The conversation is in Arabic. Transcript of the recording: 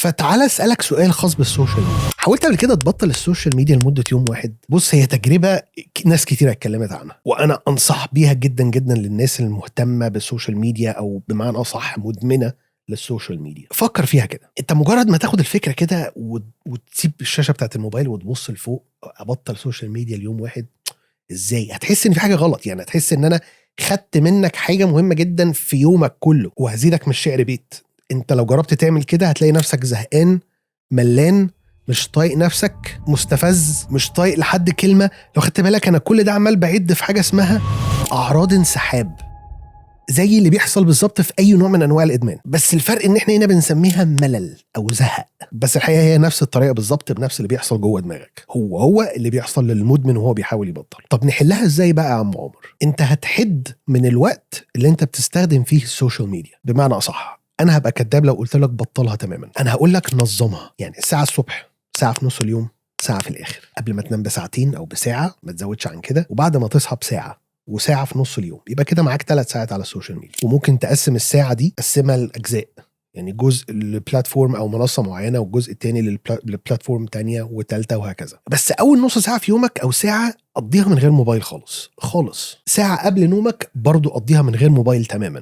فتعالى اسالك سؤال خاص بالسوشيال ميديا. حاولت قبل كده تبطل السوشيال ميديا لمده يوم واحد؟ بص، هي تجربه ناس كتير اتكلمت عنها، وانا انصح بيها جدا جدا للناس المهتمه بالسوشيال ميديا، او بمعنى اصح مدمنه للسوشيال ميديا. فكر فيها كده، انت مجرد ما تاخد الفكره كده وتسيب الشاشه بتاعت الموبايل وتبص لفوق، ابطل سوشيال ميديا اليوم واحد، ازاي؟ هتحس ان في حاجه غلط، يعني هتحس ان انا خدت منك حاجه مهمه جدا في يومك كله. وهزيدك من الشعر بيت، انت لو جربت تعمل كده هتلاقي نفسك زهقان، ملان، مش طايق نفسك، مستفز، مش طايق لحد كلمه. لو خدت بالك انا كل ده عمال بعد في حاجه اسمها اعراض انسحاب، زي اللي بيحصل بالظبط في اي نوع من انواع الادمان، بس الفرق ان احنا هنا بنسميها ملل او زهق. بس الحقيقه هي نفس الطريقه بالظبط، بنفس اللي بيحصل جوه دماغك، هو اللي بيحصل للمدمن وهو بيحاول يبطل. طب نحلها ازاي بقى يا عم عمر؟ انت هتحد من الوقت اللي انت بتستخدم فيه السوشيال ميديا. بمعنى اصح، انا هبقى كداب لو قلت لك بطلها تماما. انا هقول لك نظمها، يعني ساعه الصبح، ساعه في نص اليوم، ساعه في الاخر، قبل ما تنام بساعتين او بساعه، ما تزودش عن كده، وبعد ما تصحى بساعه، وساعه في نص اليوم. يبقى كده معاك 3 ساعات على السوشيال ميديا. وممكن تقسم الساعه دي، قسمها لاجزاء، يعني جزء للبلاتفورم او منصه معينه، والجزء الثاني للبلاتفورم تانية وثالثه، وهكذا. بس اول نص ساعه في يومك او ساعه قضيها من غير موبايل خالص خالص. ساعه قبل نومك برضو قضيها من غير موبايل تماما.